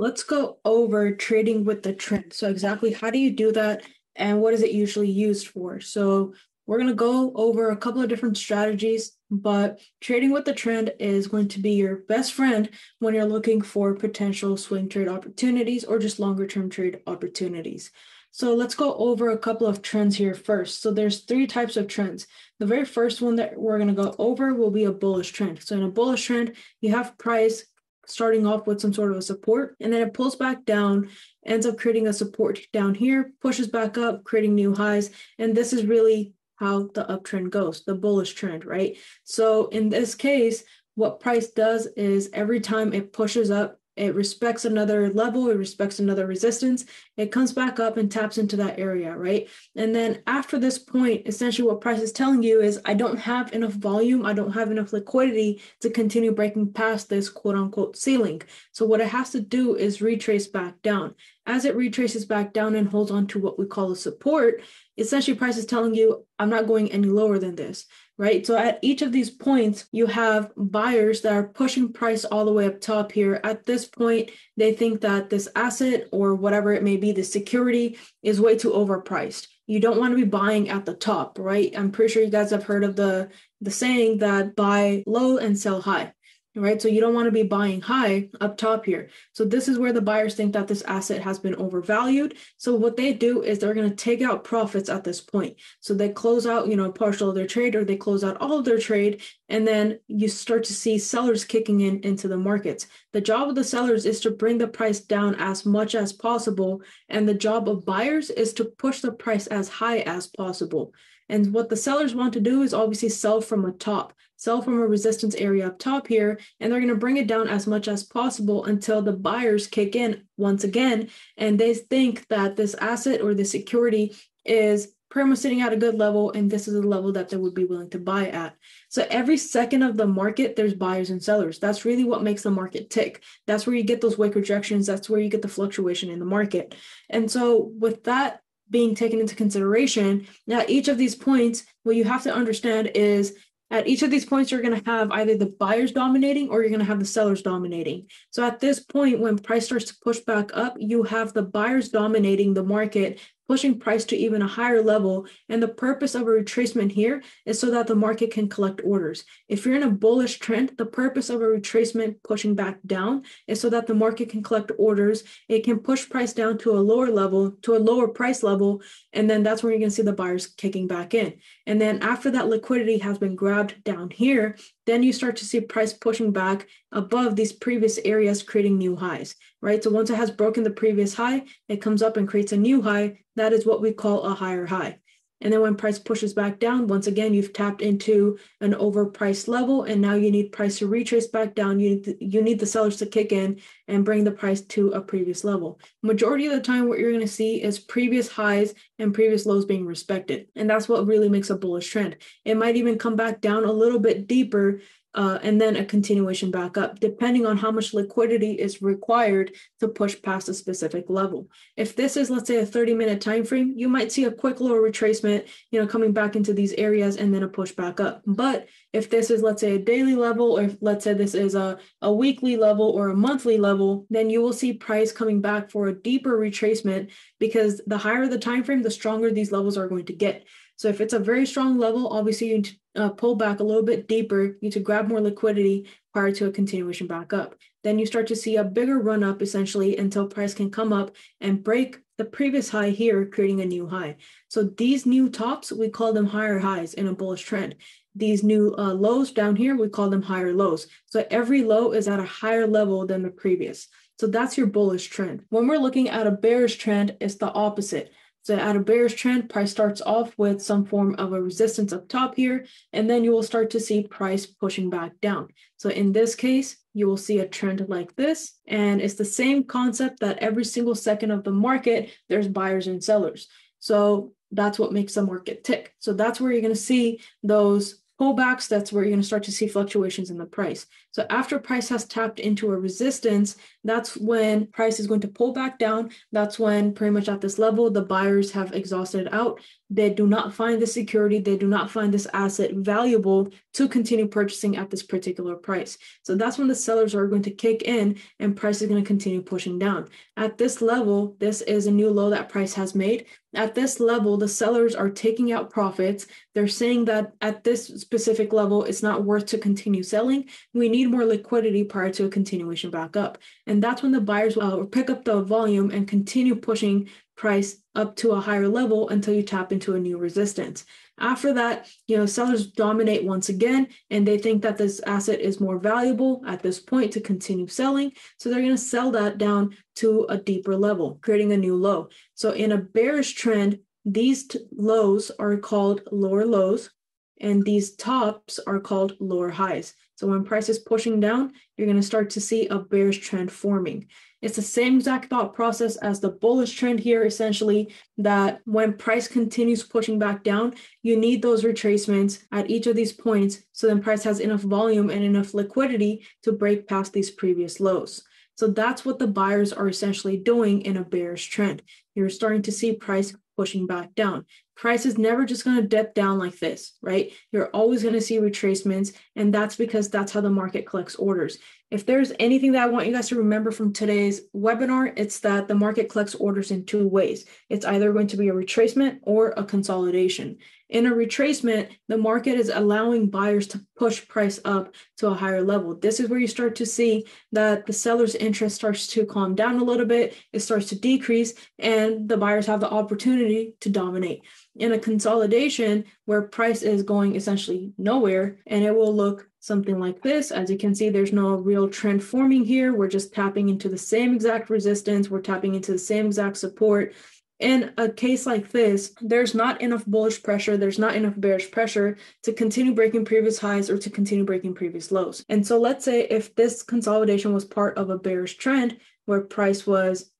Let's go over trading with the trend. So exactly how do you do that and what is it usually used for? So we're going to go over a couple of different strategies, but trading with the trend is going to be your best friend when you're looking for potential swing trade opportunities or just longer term trade opportunities. So let's go over a couple of trends here first. So there's three types of trends. The very first one that we're going to go over will be a bullish trend. So in a bullish trend, you have price starting off with some sort of a support, and then it pulls back down, ends up creating a support down here, pushes back up, creating new highs. And this is really how the uptrend goes, the bullish trend, right? So in this case, what price does is every time it pushes up, it respects another level, it respects another resistance, it comes back up and taps into that area, right? And then after this point, essentially what price is telling you is I don't have enough volume, I don't have enough liquidity to continue breaking past this quote unquote ceiling. So what it has to do is retrace back down. As it retraces back down and holds on to what we call a support, essentially price is telling you I'm not going any lower than this, right? So at each of these points, you have buyers that are pushing price all the way up top here. At this point, they think that this asset or whatever it may be, the security is way too overpriced. You don't want to be buying at the top, right? I'm pretty sure you guys have heard of the saying that buy low and sell high. Right, so you don't want to be buying high up top here. So this is where the buyers think that this asset has been overvalued. So what they do is they're going to take out profits at this point. So they close out, partial of their trade, or they close out all of their trade, and then you start to see sellers kicking in into the markets. The job of the sellers is to bring the price down as much as possible, and the job of buyers is to push the price as high as possible. And what the sellers want to do is obviously sell from a top, sell from a resistance area up top here, and they're going to bring it down as much as possible until the buyers kick in once again, and they think that this asset or the security is pretty much sitting at a good level, and this is a level that they would be willing to buy at. So every second of the market, there's buyers and sellers. That's really what makes the market tick. That's where you get those wick rejections. That's where you get the fluctuation in the market. And so with that being taken into consideration, now each of these points, what you have to understand is at each of these points, you're going to have either the buyers dominating or you're going to have the sellers dominating. So at this point, when price starts to push back up, you have the buyers dominating the market, pushing price to even a higher level. And the purpose of a retracement here is so that the market can collect orders. If you're in a bullish trend, the purpose of a retracement pushing back down is so that the market can collect orders. It can push price down to a lower level, to a lower price level. And then that's where you're going to see the buyers kicking back in. And then after that liquidity has been grabbed down here, then you start to see price pushing back above these previous areas, creating new highs, right? So once it has broken the previous high, it comes up and creates a new high. That is what we call a higher high. And then when price pushes back down, once again, you've tapped into an overpriced level, and now you need price to retrace back down. You need the sellers to kick in and bring the price to a previous level. Majority of the time, what you're going to see is previous highs and previous lows being respected. And that's what really makes a bullish trend. It might even come back down a little bit deeper, and then a continuation back up, depending on how much liquidity is required to push past a specific level. If this is, let's say, a 30-minute time frame, you might see a quick lower retracement, coming back into these areas and then a push back up. But if this is, let's say, a daily level, or if, let's say, this is a weekly level or a monthly level, then you will see price coming back for a deeper retracement, because the higher the time frame, the stronger these levels are going to get. So if it's a very strong level, obviously you need to pull back a little bit deeper, you need to grab more liquidity prior to a continuation back up. Then you start to see a bigger run up essentially until price can come up and break the previous high here, creating a new high. So these new tops, we call them higher highs in a bullish trend. These new lows down here, we call them higher lows. So every low is at a higher level than the previous. So that's your bullish trend. When we're looking at a bearish trend, it's the opposite. So at a bearish trend, price starts off with some form of a resistance up top here, and then you will start to see price pushing back down. So in this case, you will see a trend like this, and it's the same concept that every single second of the market, there's buyers and sellers. So that's what makes the market tick. So that's where you're going to see those pullbacks. That's where you're going to start to see fluctuations in the price. So after price has tapped into a resistance, that's when price is going to pull back down. That's when pretty much at this level, the buyers have exhausted out. They do not find the security, they do not find this asset valuable to continue purchasing at this particular price. So that's when the sellers are going to kick in and price is going to continue pushing down. At this level, this is a new low that price has made. At this level, the sellers are taking out profits. They're saying that at this specific level, it's not worth to continue selling. We need more liquidity prior to a continuation back up. And that's when the buyers will pick up the volume and continue pushing price up to a higher level until you tap into a new resistance. After that, sellers dominate once again, and they think that this asset is more valuable at this point to continue selling. So they're going to sell that down to a deeper level, creating a new low. So in a bearish trend, these lows are called lower lows, and these tops are called lower highs. So when price is pushing down, you're going to start to see a bearish trend forming. It's the same exact thought process as the bullish trend here, essentially, that when price continues pushing back down, you need those retracements at each of these points so then price has enough volume and enough liquidity to break past these previous lows. So that's what the buyers are essentially doing in a bearish trend. You're starting to see price pushing back down. Price is never just going to dip down like this, right? You're always going to see retracements, and that's because that's how the market collects orders. If there's anything that I want you guys to remember from today's webinar, it's that the market collects orders in two ways. It's either going to be a retracement or a consolidation. In a retracement, the market is allowing buyers to push price up to a higher level. This is where you start to see that the seller's interest starts to calm down a little bit, it starts to decrease, and the buyers have the opportunity to dominate. In a consolidation, where price is going essentially nowhere, and it will look something like this. As you can see, there's no real trend forming here. We're just tapping into the same exact resistance. We're tapping into the same exact support. In a case like this, there's not enough bullish pressure, there's not enough bearish pressure to continue breaking previous highs or to continue breaking previous lows. And so let's say if this consolidation was part of a bearish trend where price was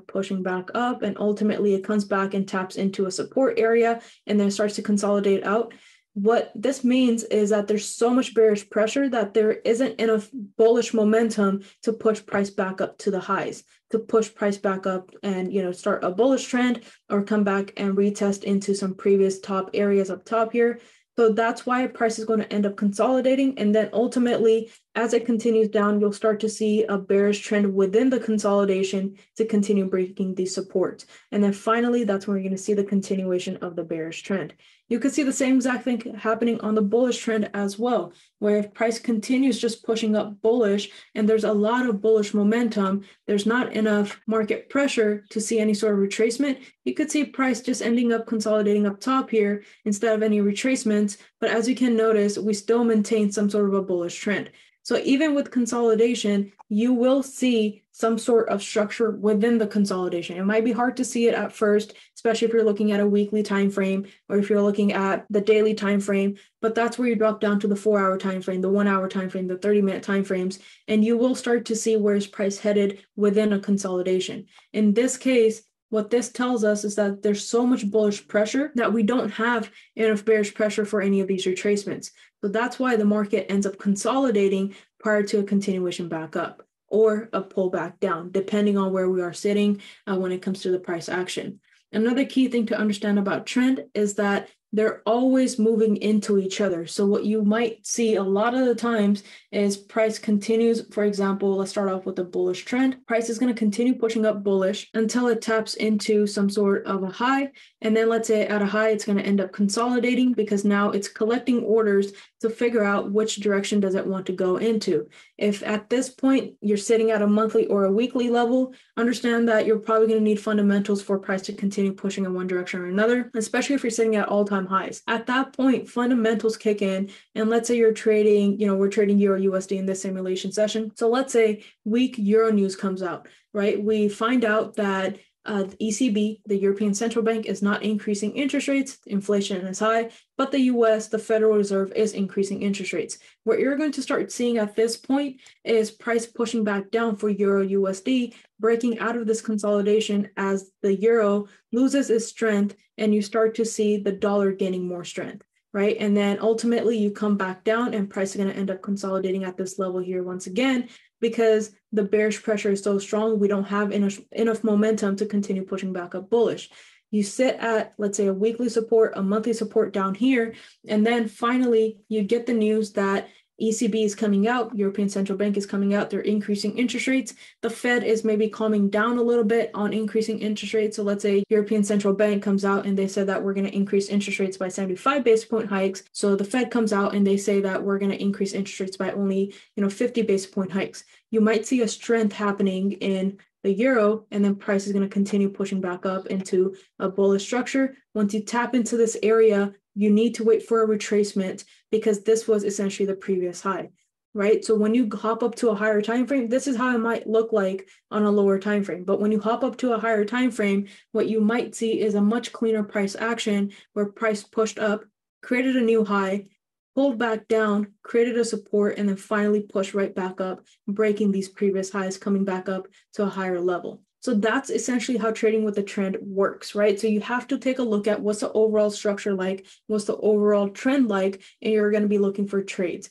pushing back up and ultimately it comes back and taps into a support area and then starts to consolidate out. What this means is that there's so much bearish pressure that there isn't enough bullish momentum to push price back up to the highs, to push price back up and start a bullish trend or come back and retest into some previous top areas up top here. So that's why price is going to end up consolidating. And then ultimately, as it continues down, you'll start to see a bearish trend within the consolidation to continue breaking these supports. And then finally, that's when we're going to see the continuation of the bearish trend. You could see the same exact thing happening on the bullish trend as well, where if price continues just pushing up bullish and there's a lot of bullish momentum, there's not enough market pressure to see any sort of retracement. You could see price just ending up consolidating up top here instead of any retracements. But as you can notice, we still maintain some sort of a bullish trend. So even with consolidation, you will see some sort of structure within the consolidation. It might be hard to see it at first, especially if you're looking at a weekly time frame or if you're looking at the daily time frame, but that's where you drop down to the 4-hour time frame, the 1-hour time frame, the 30-minute time frames, and you will start to see where's price headed within a consolidation. In this case, what this tells us is that there's so much bullish pressure that we don't have enough bearish pressure for any of these retracements. So that's why the market ends up consolidating prior to a continuation back up or a pullback down, depending on where we are sitting when it comes to the price action. Another key thing to understand about trend is that they're always moving into each other. So what you might see a lot of the times is price continues. For example, let's start off with a bullish trend. Price is going to continue pushing up bullish until it taps into some sort of a high. And then let's say at a high, it's going to end up consolidating because now it's collecting orders to figure out which direction does it want to go into. If at this point you're sitting at a monthly or a weekly level, understand that you're probably going to need fundamentals for price to continue pushing in one direction or another, especially if you're sitting at all-time highs. At that point, fundamentals kick in, and let's say you're trading, we're trading Euro USD in this simulation session. So let's say weak Euro news comes out, right? We find out that the ECB, the European Central Bank, is not increasing interest rates. Inflation is high, but the US, the Federal Reserve, is increasing interest rates. What you're going to start seeing at this point is price pushing back down for Euro USD, breaking out of this consolidation as the Euro loses its strength and you start to see the dollar gaining more strength. right? And then ultimately you come back down and price is going to end up consolidating at this level here once again, because the bearish pressure is so strong, we don't have enough momentum to continue pushing back up bullish. You sit at, let's say, a weekly support, a monthly support down here, and then finally you get the news that ECB is coming out, European Central Bank is coming out, they're increasing interest rates. The Fed is maybe calming down a little bit on increasing interest rates. So let's say European Central Bank comes out and they said that we're going to increase interest rates by 75 basis point hikes. So the Fed comes out and they say that we're going to increase interest rates by only, 50 basis point hikes. You might see a strength happening in the euro, and then price is going to continue pushing back up into a bullish structure. Once you tap into this area, you need to wait for a retracement, because this was essentially the previous high, right? So when you hop up to a higher time frame, this is how it might look like on a lower time frame. But when you hop up to a higher time frame, what you might see is a much cleaner price action where price pushed up, created a new high, pulled back down, created a support, and then finally pushed right back up, breaking these previous highs, coming back up to a higher level. So that's essentially how trading with the trend works, right? So you have to take a look at what's the overall structure like, what's the overall trend like, and you're going to be looking for trades.